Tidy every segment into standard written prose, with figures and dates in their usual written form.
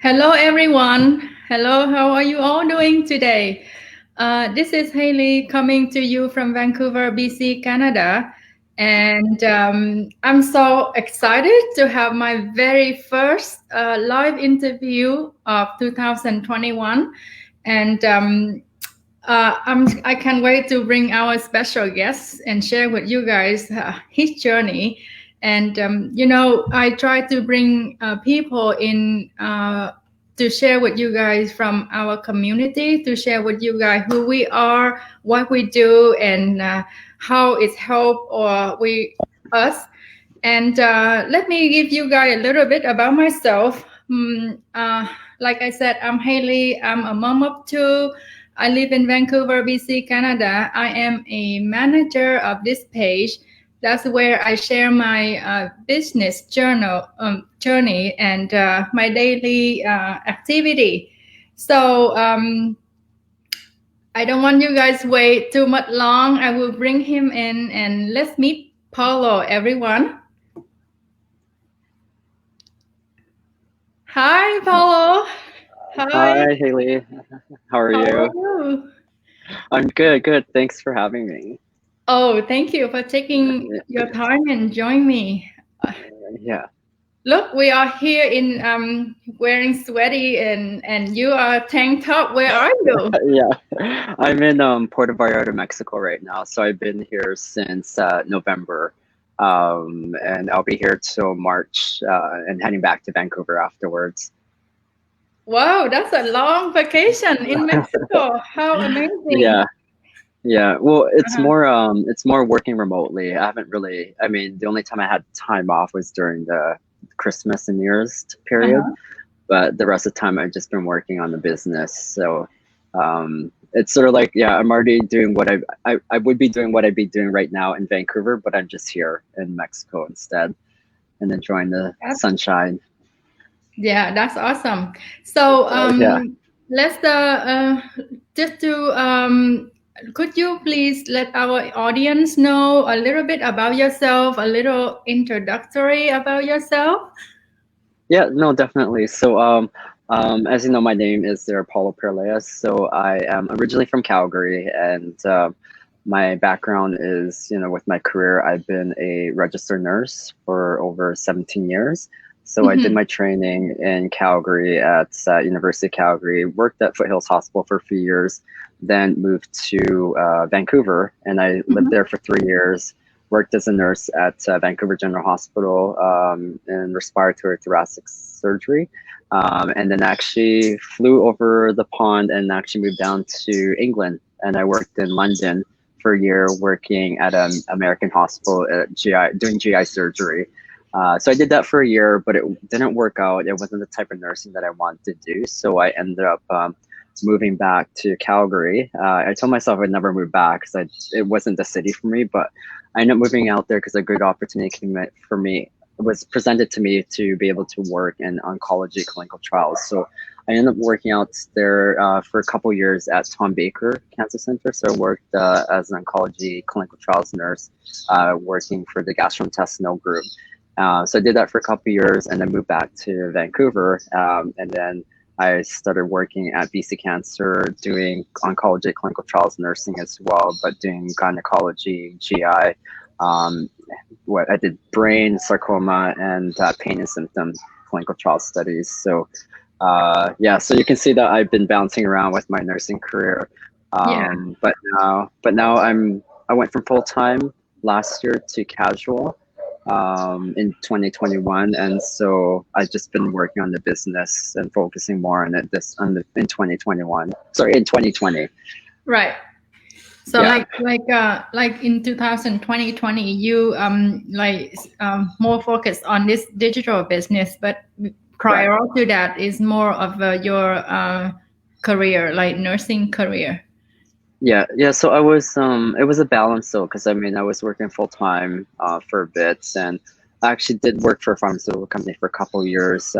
Hello, everyone. Hello, how are you all doing today? This is Haley coming to you from Vancouver, BC, Canada. And I'm so excited to have my very first live interview of 2021. And I can't wait to bring our special guest and share with you guys his journey. And I try to bring people in to share with you guys from our community, to share with you guys who we are, what we do, and how it's helped or we us. And let me give you guys a little bit about myself. Like I said, I'm Haley. I'm a mom of two. I live in Vancouver, BC, Canada. I am a manager of this page. That's where I share my business journey and my daily activity. So I don't want you guys wait too much long. I will bring him in and let's meet Paulo, everyone. Hi, Paulo. Hi. Hi, Haley. How are How are you? you? I'm good, good. Thanks for having me. Oh, thank you for taking your time and join me. Yeah, Look, we are here in wearing sweaty and you are tank top. Where are you? yeah. I'm in Puerto Vallarta, Mexico right now. So I've been here since November, and I'll be here till March, and heading back to Vancouver afterwards. Wow, that's a long vacation in Mexico. How amazing. Yeah, yeah. Well, Uh-huh. it's more working remotely. I haven't really. I mean, the only time I had time off was during the Christmas and New Year's period. Uh-huh. But the rest of the time I've just been working on the business. So it's sort of like, yeah, I'm already doing what I would be doing what I'd be doing right now in Vancouver, but I'm just here in Mexico instead and enjoying the That's, sunshine. yeah, that's awesome. So Yeah, let's just to could you please let our audience know a little bit about yourself, a little introductory about yourself? yeah, no, definitely. So as you know, my name is there, Paulo Perleas. So I am originally from Calgary, and my background is, with my career, I've been a registered nurse for over 17 years. So I did Mhm, my training in Calgary at University of Calgary, worked at Foothills Hospital for a few years, then moved to Vancouver, and I lived mhm, there for 3 years. Worked as a nurse at Vancouver General Hospital in respiratory thoracic surgery, and then actually flew over the pond and actually moved down to England. And I worked in London for a year, working at an American hospital at GI, doing GI surgery. So I did that for a year, but it didn't work out. It wasn't the type of nursing that I wanted to do. So I ended up moving back to Calgary. I told myself I'd never move back because it wasn't the city for me, but I ended up moving out there because a good opportunity came for me. It was presented to me to be able to work in oncology clinical trials. So I ended up working out there for a couple years at Tom Baker Cancer Center. So I worked as an oncology clinical trials nurse, working for the gastrointestinal group. So I did that for a couple years and then moved back to Vancouver. And then I started working at BC Cancer doing oncology clinical trials nursing as well, but doing gynecology, GI. Um, what I did brain, sarcoma, and pain and symptom clinical trial studies. So yeah, so you can see that I've been bouncing around with my nursing career. yeah. But now I went from full time last year to casual in 2021, and so I've just been working on the business and focusing more on it in 2021. Sorry, in 2020. Right. So Yeah, like in 2020, you more focused on this digital business, but right. prior to that is more of your career, like nursing career. Yeah, yeah. So I was, it was a balance though, because I mean, I was working full time for a bit, and I actually did work for a pharmaceutical company for a couple of years.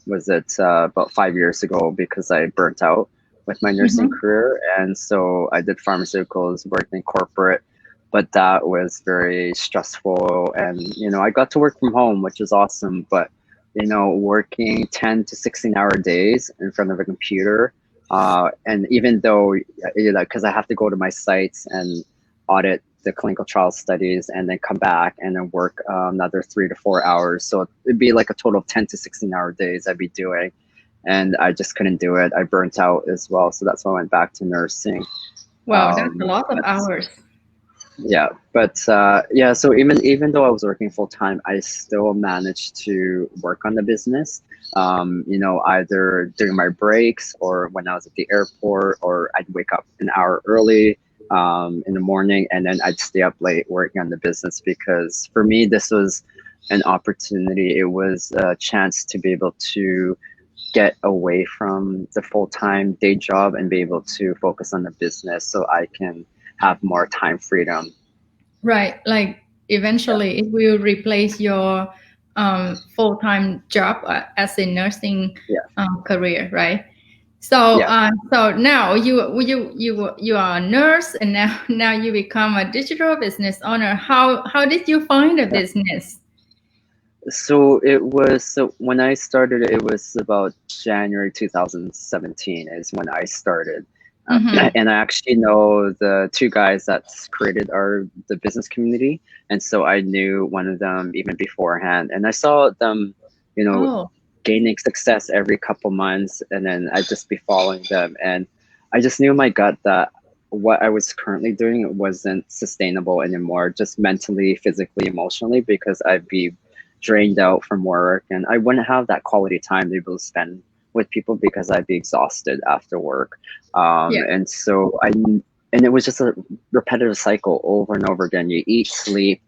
Was it about 5 years ago because I burnt out with my nursing Mm-hmm. career, and so I did pharmaceuticals, worked in corporate, but that was very stressful, and I got to work from home, which is awesome, but working 10 to 16-hour days in front of a computer. And even though, because I have to go to my sites and audit the clinical trial studies and then come back and then work another 3 to 4 hours. So it'd be like a total of 10 to 16-hour days I'd be doing. And I just couldn't do it. I burnt out as well. So that's why I went back to nursing. Wow, that's a lot of hours. Yeah, but yeah, so even though I was working full time, I still managed to work on the business. Either during my breaks or when I was at the airport, or I'd wake up an hour early in the morning, and then I'd stay up late working on the business, because for me this was an opportunity. It was a chance to be able to get away from the full-time day job and be able to focus on the business so I can have more time freedom. Right. Like eventually it will replace your full-time job as a nursing career, right? So so now you are a nurse, and now you become a digital business owner. How did you find a business? So when I started, it was about January 2017 is when I started. And I actually know the two guys that created the business community. And so I knew one of them even beforehand. And I saw them, gaining success every couple months. And then I'd just be following them. And I just knew in my gut that what I was currently doing wasn't sustainable anymore, just mentally, physically, emotionally, because I'd be drained out from work and I wouldn't have that quality time to be able to spend with people because I'd be exhausted after work. And so and it was just a repetitive cycle over and over again. You eat, sleep,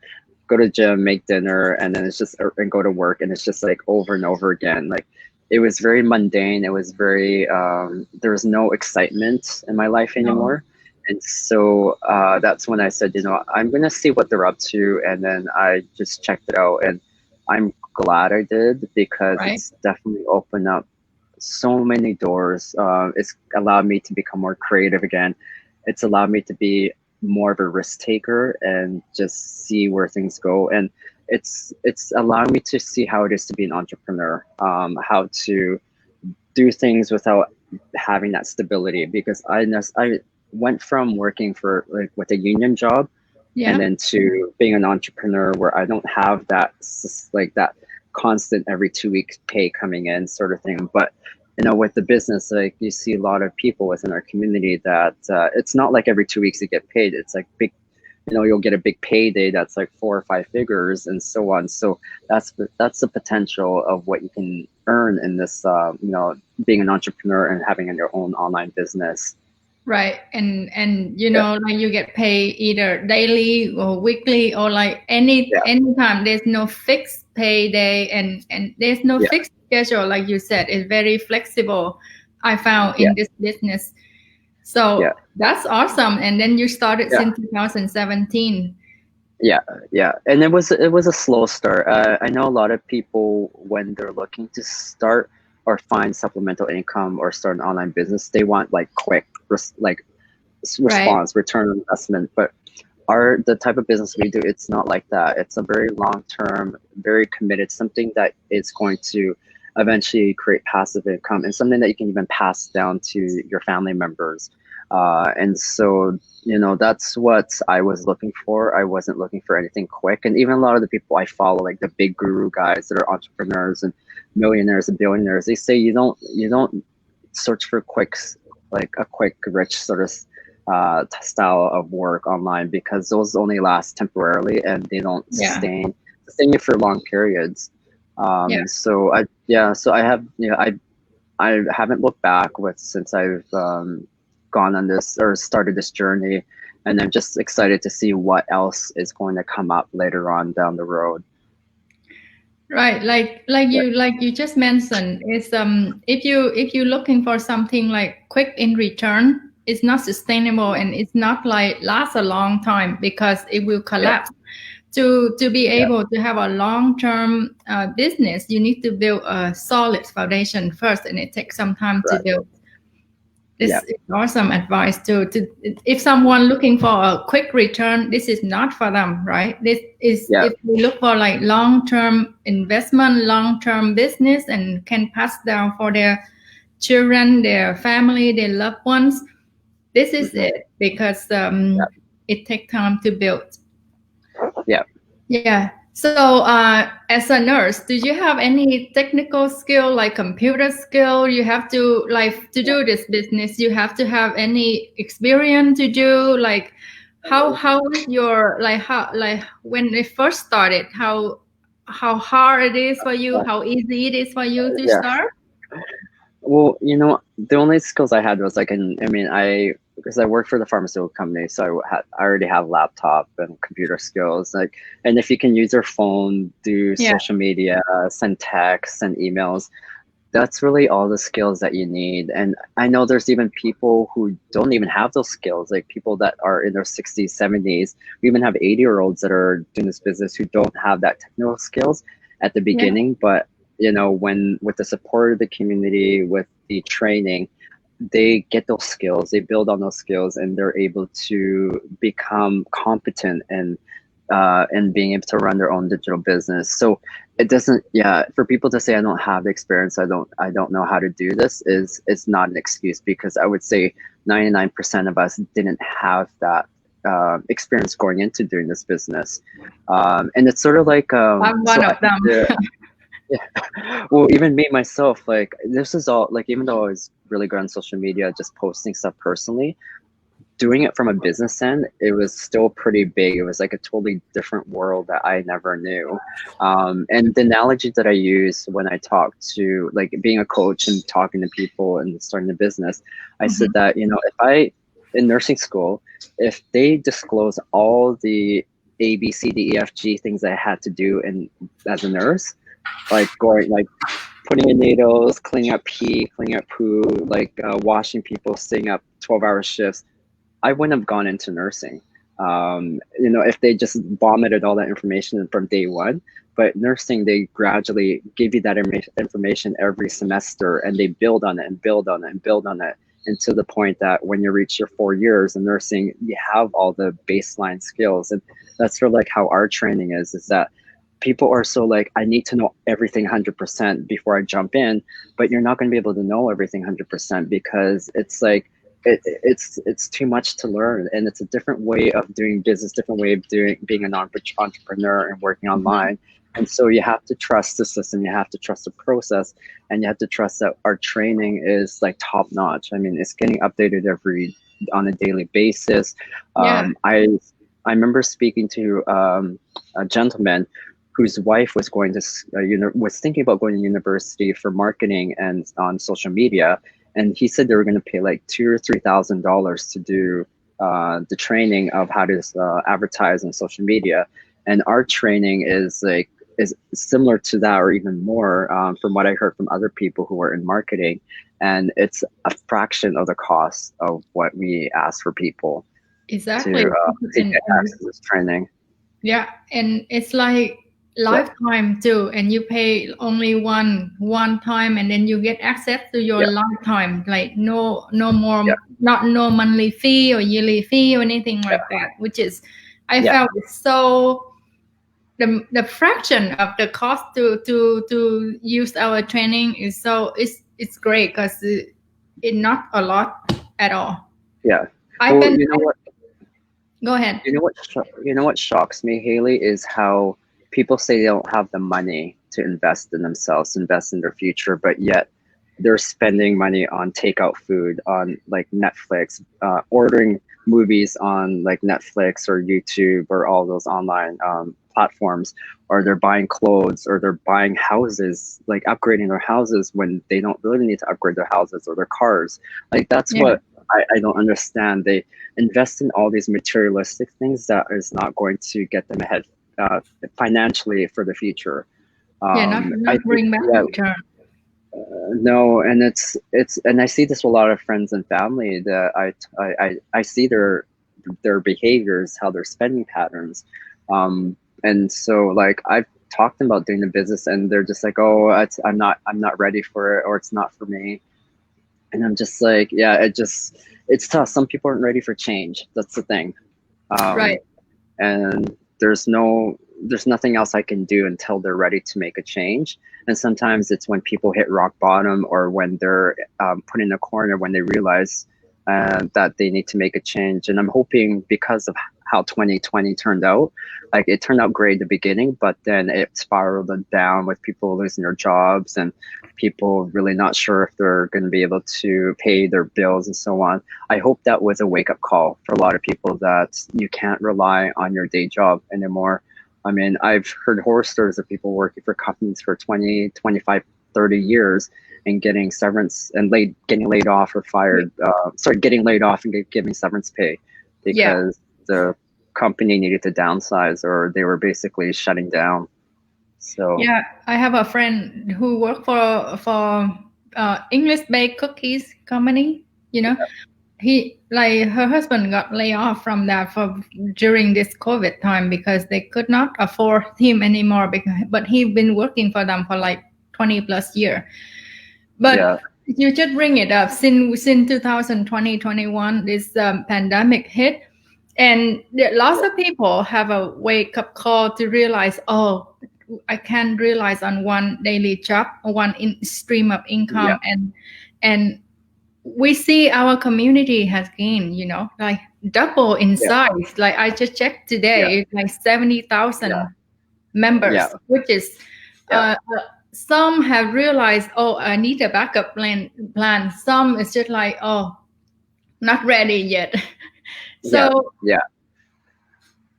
go to gym, make dinner, and then and go to work. And it's just like over and over again. Like it was very mundane. It was very, there was no excitement in my life anymore. And so that's when I said, I'm going to see what they're up to. And then I just checked it out. And I'm glad I did, because it's definitely opened up so many doors. It's allowed me to become more creative again. It's allowed me to be more of a risk taker and just see where things go. And it's allowed me to see how it is to be an entrepreneur, how to do things without having that stability, because I went from working for with a union job and then to being an entrepreneur where I don't have that that constant every 2 weeks pay coming in sort of thing. But with the business, like you see a lot of people within our community that it's not like every 2 weeks you get paid. It's like big, you'll get a big payday that's like 4 or 5 figures and so on. So that's the potential of what you can earn in this, being an entrepreneur and having your own online business. Right. And like you get paid either daily or weekly or like any time. There's no fixed payday and there's no fixed schedule. Like you said, it's very flexible, I found in this business. So that's awesome. And then you started since 2017. Yeah. And it was a slow start. I know a lot of people, when they're looking to start or find supplemental income or start an online business, they want like quick response, return on investment. But the type of business we do, it's not like that. It's a very long-term, very committed, something that is going to eventually create passive income and something that you can even pass down to your family members. And so, that's what I was looking for. I wasn't looking for anything quick. And even a lot of the people I follow, like the big guru guys that are entrepreneurs and millionaires and billionaires, they say you don't search for a quick, rich sort of style of work online, because those only last temporarily and they don't sustain you for long periods. So I have, I haven't looked back since I've gone on this or started this journey, and I'm just excited to see what else is going to come up later on down the road. Right, like you just mentioned, is if you're looking for something like quick in return, it's not sustainable and it's not like last a long time because it will collapse. To be able to have a long-term business, you need to build a solid foundation first, and it takes some time to build. Yeah. This is awesome advice too. To if someone looking for a quick return, this is not for them, right? This is Yeah. if we look for like long-term investment, long-term business, and can pass down for their children, their family, their loved ones. This is Hmm. it because Yeah. it takes time to build. Yeah. Yeah. So, as a nurse, do you have any technical skill like computer skill? You have to like to do this business. You have to have any experience to do like how was your like how like when it first started? How hard it is for you? How easy it is for you to Yeah. start? Well, the only skills I had was like, because I worked for the pharmaceutical company, so I already have laptop and computer skills. Like, and if you can use your phone, do Yeah. social media, send texts, send emails, that's really all the skills that you need. And I know there's even people who don't even have those skills, like people that are in their 60s, 70s. We even have 80-year-olds that are doing this business who don't have that technical skills at the Yeah. beginning. But when with the support of the community, with the training, they get those skills, they build on those skills, and they're able to become competent and being able to run their own digital business. So it doesn't, yeah, for people to say I don't have the experience, I don't know how to do this is not an excuse, because I would say 99% of us didn't have that experience going into doing this business. And it's sort of like I'm so one of them. yeah. Well, even me myself, like this is all like, even though I was really good on social media, just posting stuff personally, doing it from a business end, it was still pretty big. It was like a totally different world that I never knew. And the analogy that I use when I talk to, like, being a coach and talking to people and starting a business, I said Mhm. that, if in nursing school, if they disclose all the A, B, C, D, E, F, G things I had to do as a nurse, like going, like putting in needles, cleaning up pee, cleaning up poo, like washing people, staying up 12-hour shifts, I wouldn't have gone into nursing. If they just vomited all that information from day one. But nursing, they gradually give you that information every semester, and they build on it and build on it and build on it, and to the point that when you reach your 4 years in nursing, you have all the baseline skills. And that's sort of like how our training is that people are so like, I need to know everything 100% before I jump in, but you're not going to be able to know everything 100%, because it's like, it's too much to learn, and it's a different way of doing business, different way of being an entrepreneur and working Mhm. online. And so you have to trust the system, you have to trust the process, and you have to trust that our training is like top notch. I mean, it's getting updated on a daily basis. Yeah. I remember speaking to a gentleman whose wife was going to was thinking about going to university for marketing and on social media, and he said they were going to pay like $2,000 or $3,000 to do the training of how to advertise on social media. And our training is similar to that, or even more, from what I heard from other people who are in marketing, and it's a fraction of the cost of what we ask for people Exactly. to And, get and access to this training. yeah, and it's like Yeah, lifetime too, and you pay only one time, and then you get access to your yeah, lifetime. Like no more, yeah, not no monthly fee or yearly fee or anything yeah, like that. Which is, I yeah, felt it's so the fraction of the cost to use our training is so it's great because it not a lot at all. yeah. I've Well, been go ahead. you know what shocks me, Haley, is how people say they don't have the money to invest in themselves, invest in their future, but yet they're spending money on takeout food, on like Netflix, ordering movies on like Netflix or YouTube or all those online platforms, or they're buying clothes, or they're buying houses, like upgrading their houses when they don't really need to upgrade their houses or their cars. Like that's Yeah, what I don't understand. They invest in all these materialistic things that is not going to get them ahead financially for the future. yeah, I not think, bring back yeah, return. no, and and I see this with a lot of friends and family that I see their behaviors, how their spending patterns, and so like I've talked to them about doing the business, and they're just like, oh, I'm not ready for it, or it's not for me. And I'm just like, yeah, it's tough. Some people aren't ready for change. That's the thing. Right. Um, and there's nothing else I can do until they're ready to make a change. And sometimes it's when people hit rock bottom, or when they're put in a corner, when they realize that they need to make a change. And I'm hoping, because of how 2020 turned out, like it turned out great at the beginning, but then it spiraled down with people losing their jobs and people really not sure if they're going to be able to pay their bills and so on. I hope that was a wake up call for a lot of people, that you can't rely on your day job anymore. I mean, I've heard horror stories of people working for companies for 20, 25, 30 years and getting severance and getting laid off or fired. Getting laid off and giving severance pay Yeah. because the company needed to downsize, or they were basically shutting down. So Yeah, I have a friend who worked for English baked cookies company. You know, he like her husband got laid off from that for during this COVID time because they could not afford him anymore. But he'd been working for them for like 20 plus year. But yeah, you just bring it up since 2020 21, this pandemic hit, and lots of people have a wake up call to realize, oh, I can realize on one daily job, stream of yeah, income, and we see our community has gained, like double in yeah, size. Like I just checked yeah, today, like yeah, 70,000 yeah, members, which is yeah, some have realized, oh, I need a backup plan. Some is just like, oh, not ready yet. yeah, So yeah.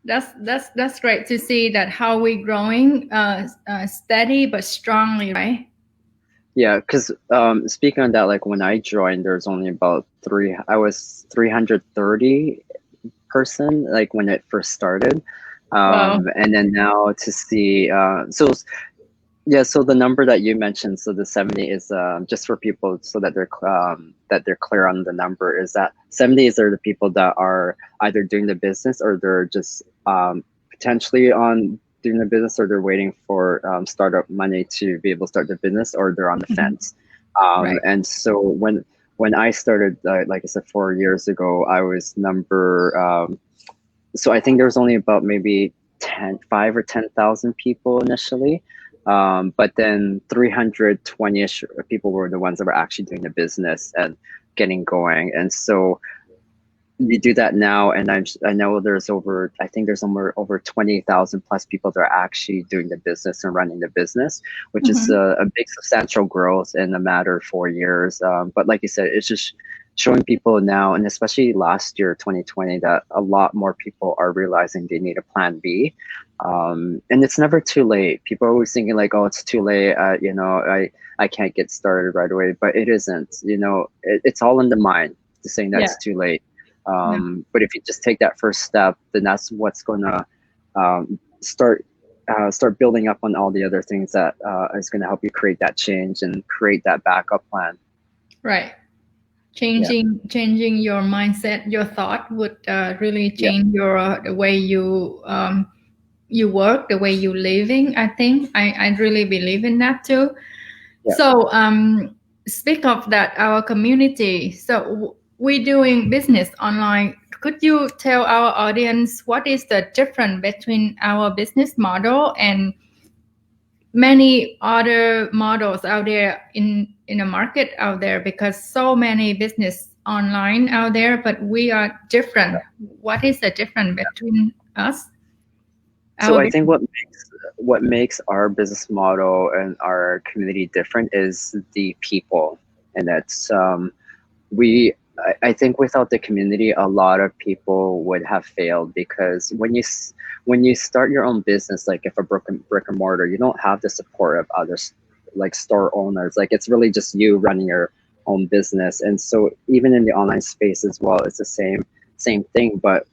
that's great to see that how we growing steady but strongly, right? Yeah, because speaking on that, like when I joined, there's only about I was 330 person, like when it first started. Wow. And then now to see, yeah, so the number that you mentioned, so the 70 is just for people so that they're clear on the number, is that 70s are the people that are either doing the business, or they're just potentially on doing the business, or they're waiting for startup money to be able to start the business, or they're on the Mhm. fence. Right. And so when I started, like I said, 4 years ago, I was number so I think there was only about maybe 5 or 10,000 people initially. But then 320-ish people were the ones that were actually doing the business and getting going. And so you do that now, and I know I think there's over 20,000 plus people that are actually doing the business and running the business, which is Mhm. a big substantial growth in a matter of 4 years. But like you said, it's just showing people now, and especially last year, 2020, that a lot more people are realizing they need a plan B. And it's never too late. People are always thinking like, oh, it's too late. I can't get started right away, but it isn't. It's all in the mind to saying that Yeah. it's too late. Yeah. But if you just take that first step, then that's what's going to start building up on all the other things that is going to help you create that change and create that backup plan. Right. Yeah, Changing your mindset, your thought would really yeah, change your the way you work, the way you living. I think I really believe in that too. yeah. So speak of that, our community. So we doing business online. Could you tell our audience what is the difference between our business model and many other models out there in the market out there, because so many business online out there, but we are different. What is the difference between us, So our I think business? what makes our business model and our community different is the people, and that's we I think without the community, a lot of people would have failed, because when you start your own business, like if a brick and mortar, you don't have the support of others, like store owners. Like it's really just you running your own business. And so even in the online space as well, it's the same thing. But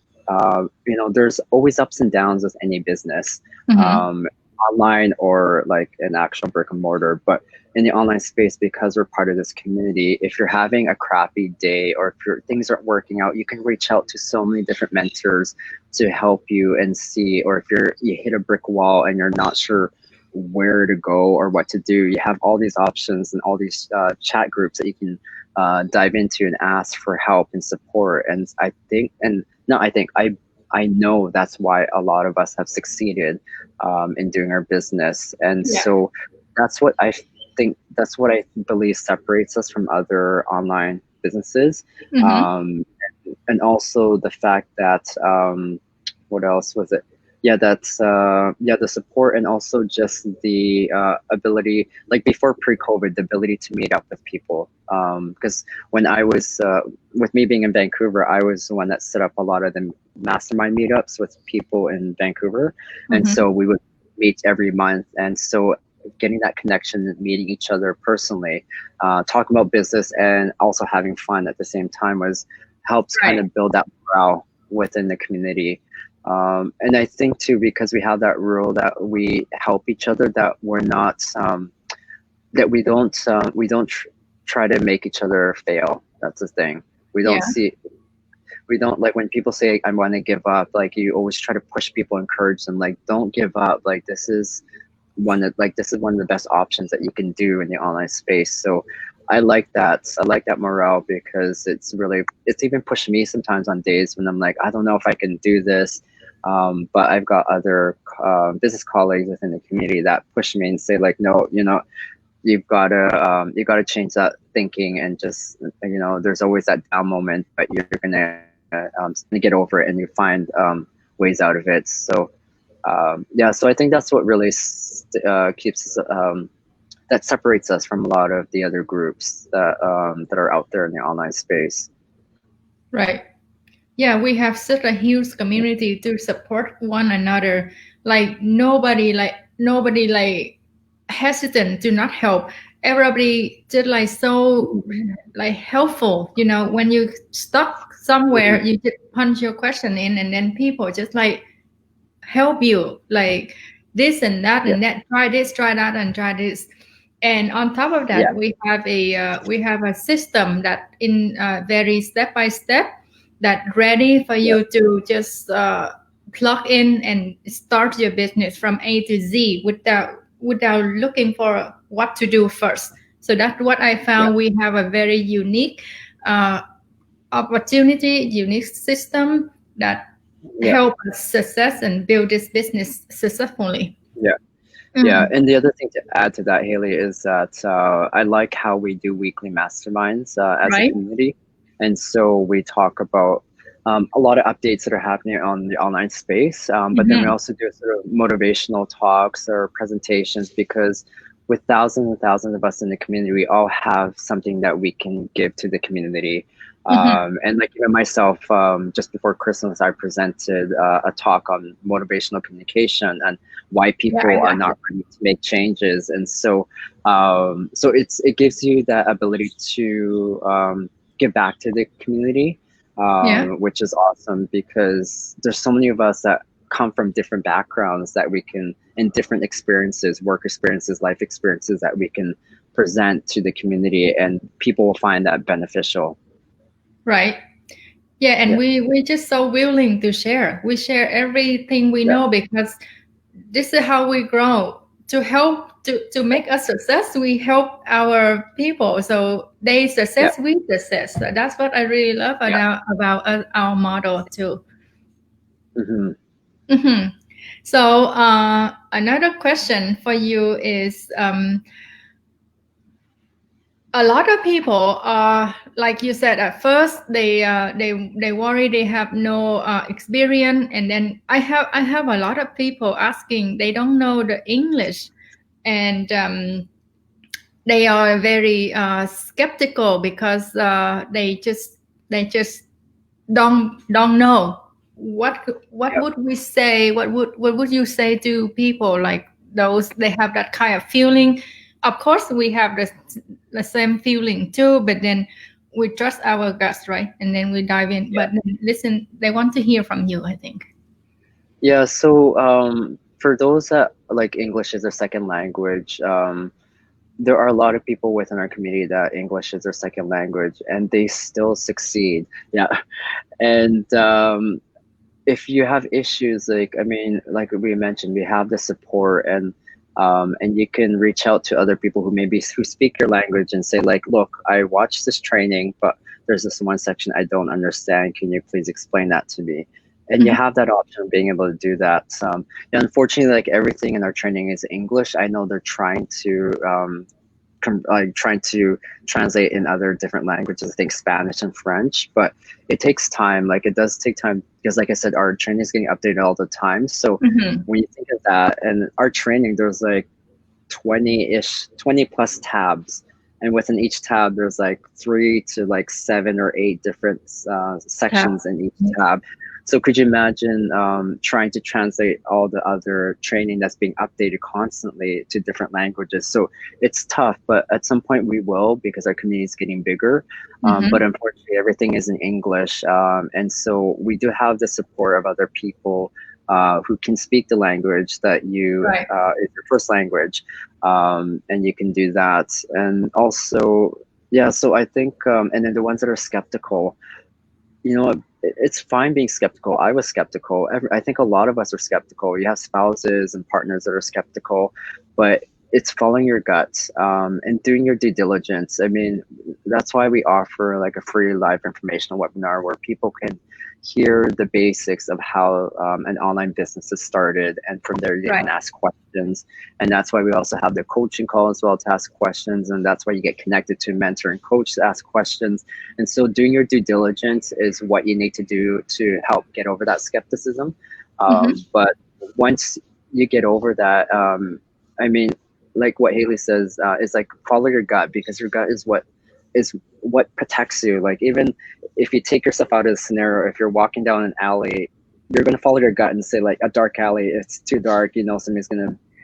there's always ups and downs with any business, Mm-hmm. um, online or like an actual brick and mortar. But in the online space, because we're part of this community, if you're having a crappy day, or if things aren't working out, you can reach out to so many different mentors to help you and see. Or if you hit a brick wall and you're not sure where to go or what to do, you have all these options and all these chat groups that you can dive into and ask for help and support. And I think, and no, I think I know that's why a lot of us have succeeded in doing our business. And Yeah. so that's what I think, that's what I believe separates us from other online businesses. Mm-hmm. Um, and also the fact that what else was it? Yeah, that's yeah, the support, and also just the ability, like before pre-COVID, the ability to meet up with people. Because when I was with me being in Vancouver, I was the one that set up a lot of the mastermind meetups with people in Vancouver, and Mm-hmm. so we would meet every month, and so getting that connection and meeting each other personally, talking about business and also having fun at the same time was helps kind Right. of build that morale within the community. And I think too, because we have that rule that we help each other, that we're not that we don't try to make each other fail. That's the thing. We Yeah. don't see, we don't, like when people say I want to give up, like you always try to push people, encourage them, like don't give up. Like this is one of the best options that you can do in the online space. So I like that. I like that morale, because it's even pushed me sometimes on days when I'm like, I don't know if I can do this. But I've got other business colleagues within the community that push me and say like, no, you gotta change that thinking, and just, there's always that down moment, but you're gonna get over it, and you find ways out of it. So yeah, so I think that's what really keeps us, that separates us from a lot of the other groups that are out there in the online space. Right. Yeah, we have such a huge community to support one another. Nobody like hesitant to not help. Everybody just like so like helpful. When you stuck somewhere, Mhm. you just punch your question in, and then people just like help you like this and that Yeah, and that. Try this, try that, and try this. And on top of yeah, that, we have a system that in very step by step that ready for yeah, you to just plug in and start your business from A to Z without looking for what to do first. So that's what I yeah, found. We have a very unique uh, opportunity, unique system that yeah, help us success and build this business successfully. yeah. Yeah, Mm, and the other thing to add to that, Haley, is that I like how we do weekly masterminds as a right? community. And so we talk about a lot of updates that are happening on the online space, but then we Hmm. also do sort of motivational talks or presentations, because with thousands and thousands of us in the community, we all have something that we can give to the community. Hmm. And like even myself, just before Christmas, I presented a talk on motivational communication and why Yeah, people are exactly. not ready to make changes. And so so it gives you that ability to give back to the community, Yeah. which is awesome, because there's so many of us that come from different backgrounds that we can, in different experiences, work experiences, life experiences, that we can present to the community, and people will find that beneficial. Right. Yeah, and Yeah, we just so willing to share. We share everything we yeah, know because this is how we grow. To help to make us success, we help our people. So they yeah, success, we success. So that's what I really love yeah. about our model too. Hmm. Hmm. So another question for you is a lot of people are like you said at first they worry they have no experience, and then I have a lot of people asking they don't know the English, and they are very skeptical because they just don't know what Yeah, would we say, what would you say to people like those they have that kind of feeling. Of course we have the same feeling too, but then we trust our guts, right? And then we dive in, yeah. but then listen, they want to hear from you, I think. Yeah, so for those that like English is their second language, there are a lot of people within our community that English is their second language, and they still succeed. Yeah, and if you have issues, like I mean, like we mentioned, we have the support, and and you can reach out to other people who speak your language and say like, look, I watched this training, but there's this one section I don't understand. Can you please explain that to me? And you Mhm. have that option of being able to do that. Yeah, unfortunately, like everything in our training is English. I know they're trying to trying to translate in other different languages, I think Spanish and French, but it takes time. Like it does take time because, like I said, our training is getting updated all the time. So Mhm. when you think of that, and our training, there's like 20 plus tabs. And within each tab, there's like 3 to like 7 or 8 different Yeah. sections in each tab. So could you imagine trying to translate all the other training that's being updated constantly to different languages? So it's tough, but at some point we will because our community is getting bigger. But Mhm. unfortunately, everything is in English. And so we do have the support of other people who can speak the language that Right. is your first language, and you can do that. And also, yeah. So I think, and then the ones that are skeptical, it's fine being skeptical. I was skeptical. I think a lot of us are skeptical. You have spouses and partners that are skeptical, but it's following your gut and doing your due diligence. I mean, that's why we offer like a free live informational webinar where people can hear the basics of how an online business is started, and from there you Right. can ask questions. And that's why we also have the coaching call as well to ask questions, and that's why you get connected to a mentor and coach to ask questions. And so doing your due diligence is what you need to do to help get over that skepticism. Mhm. But once you get over that, I mean, like what Haley says, is like follow your gut, because your gut is what protects you. Like even if you take yourself out of the scenario, if you're walking down an alley, you're gonna follow your gut and say like a dark alley, it's too dark,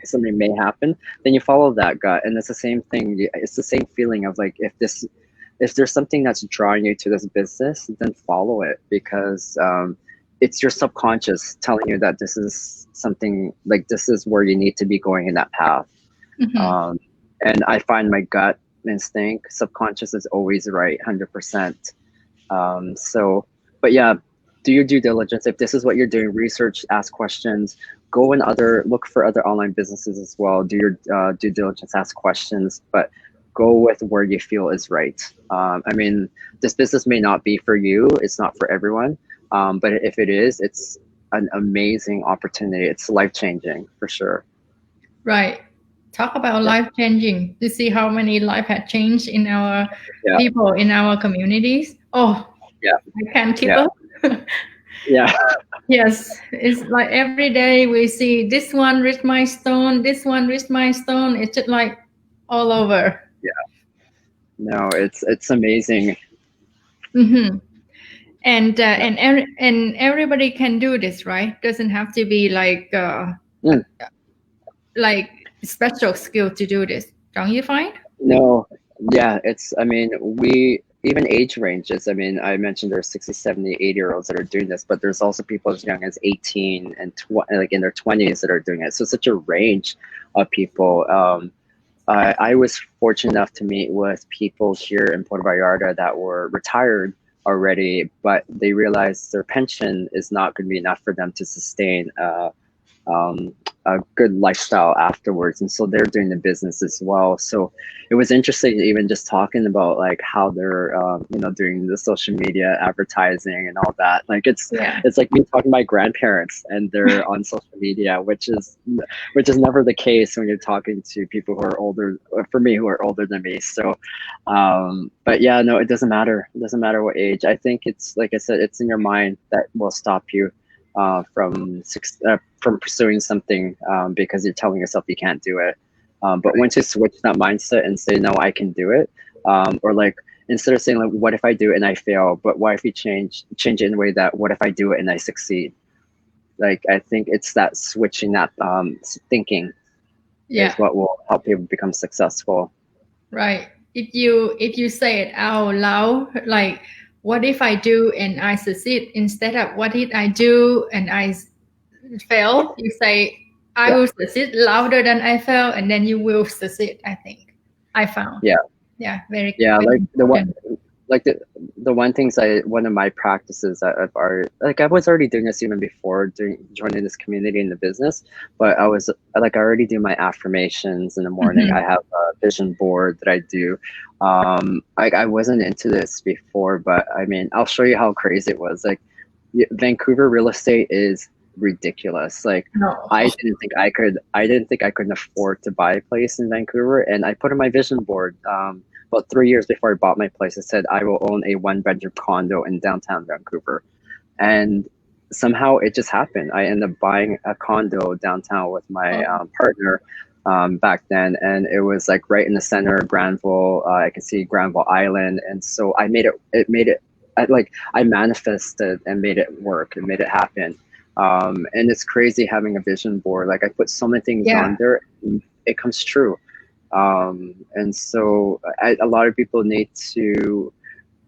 something may happen. Then you follow that gut, and it's the same thing. It's the same feeling of like if there's something that's drawing you to this business, then follow it, because it's your subconscious telling you that this is something, like this is where you need to be going in that path. Mhm. um, and I find my gut instinct, subconscious is always right, 100%. So, but yeah, do your due diligence. If this is what you're doing, research, ask questions, look for other online businesses as well. Do your due diligence, ask questions, but go with where you feel is right. I mean, this business may not be for you. It's not for everyone. But if it is, it's an amazing opportunity. It's life changing for sure. Right. Talk about Yeah. life changing. To see how many life had changed in our Yeah. people in our communities. Oh, Yeah. I can't keep Yeah. up. Yeah. Yes, it's like every day we see this one reach milestone, this one reach milestone. It's just like all over. Yeah. No, it's amazing. Mm-hmm. Yeah. And everybody can do this, right? Doesn't have to be Mm. like special skill to do this. Don't you find? No, yeah, I mean, we even age ranges. I mean, I mentioned there's 60, 70, 80-year-olds that are doing this, but there's also people as young as 18 and like in their 20s that are doing it. So such a range of people. I was fortunate enough to meet with people here in Puerto Vallarta that were retired already, but they realized their pension is not going to be enough for them to sustain um, a good lifestyle afterwards, and so they're doing the business as well. So it was interesting, even just talking about like how they're doing the social media advertising and all that. Like Yeah. it's like me talking to my grandparents and they're on social media, which is never the case when you're talking to people who are older, or for me, who are older than me. So but yeah, no, it doesn't matter. It doesn't matter what age. I think it's, like I said, it's in your mind that will stop you from pursuing something, because you're telling yourself you can't do it. But once you switch that mindset and say, no, I can do it, or like instead of saying like, what if I do it and I fail, but why if you change it in a way that, what if I do it and I succeed? Like I think it's that switching, that thinking is Yeah. what will help people become successful. Right. If you say it out loud, like what if I do and I succeed, instead of what did I do and fail, you say I Yeah, will succeed louder than I fail, and then you will succeed. I think I found. yeah, Yeah, very yeah. very Like the one important. like the one of my practices that I've already, like I was already doing this even before joining this community in the business, but I already do my affirmations in the morning. I Mhm. have a vision board that I do. I wasn't into this before, but I mean, I'll show you how crazy it was. Like Vancouver real estate is ridiculous. Like No. I didn't think I could afford to buy a place in Vancouver, and I put on my vision board. About 3 years before I bought my place, I said I will own a one-bedroom condo in downtown Vancouver, and somehow it just happened. I ended up buying a condo downtown with my Oh, partner back then, and it was like right in the center of Granville. I could see Granville Island, and so I made it. It made it. I manifested and made it work and made it happen. And it's crazy having a vision board. Like I put so many things yeah. on there, and it comes true. And so a lot of people need to,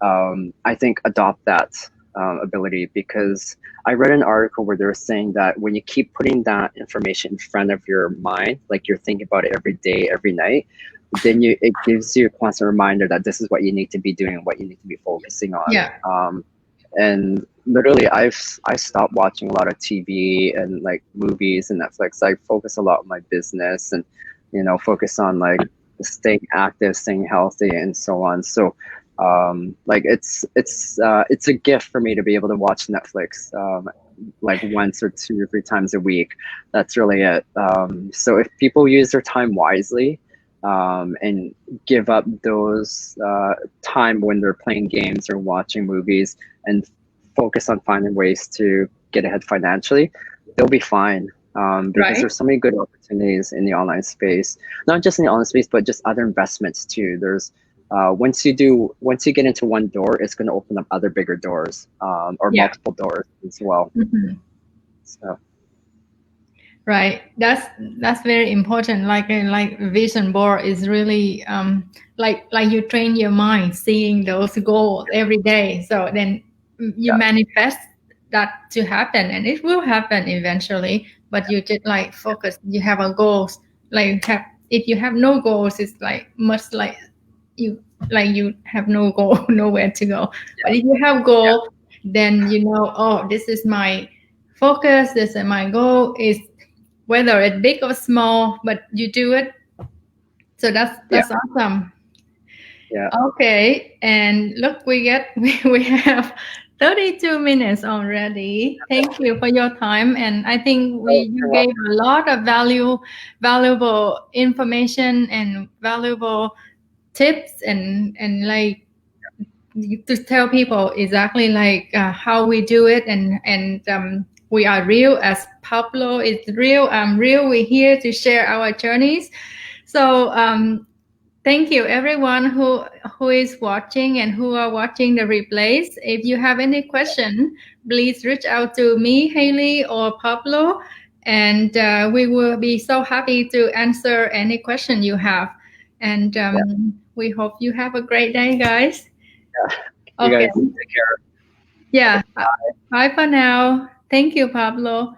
I think, adopt that ability, because I read an article where they were saying that when you keep putting that information in front of your mind, like you're thinking about it every day, every night, then it gives you a constant reminder that this is what you need to be doing and what you need to be focusing on. Yeah. And literally, I stopped watching a lot of TV and like movies and Netflix. I focus a lot on my business and focus on like staying active, staying healthy, and so on. So like it's a gift for me to be able to watch Netflix like once or two or three times a week. That's really it. So if people use their time wisely, and give up those time when they're playing games or watching movies, and focus on finding ways to get ahead financially, they'll be fine. Because Right. there's so many good opportunities in the online space, not just in the online space, but just other investments too. There's once you get into one door, it's going to open up other bigger doors, or Yeah. multiple doors as well. Mhm. So Right. That's very important. Like vision board is really like you train your mind seeing those goals every day. So then you yeah, manifest that to happen, and it will happen eventually. But you just like focus. You have a goals. Like have if you have no goals, it's like much you you have no goal, nowhere to go. But yeah, if you have yeah, goal, then you know, oh, this is my focus. This is my goal. Is whether it's big or small, but you do it. So yeah, that's awesome. yeah. Okay, and look, we have 32 minutes already. Thank you for your time, and I think Oh, we you you're gave welcome. a lot of valuable information and valuable tips and like to tell people exactly like how we do it and we are real as Pablo is real. I'm real. We're here to share our journeys. So thank you everyone who is watching and who are watching the replays. If you have any question, please reach out to me, Haley, or Pablo, and we will be so happy to answer any question you have. And Yeah, we hope you have a great day, guys. yeah. You Okay. guys take care. Yeah. Bye for now. Thank you, Pablo.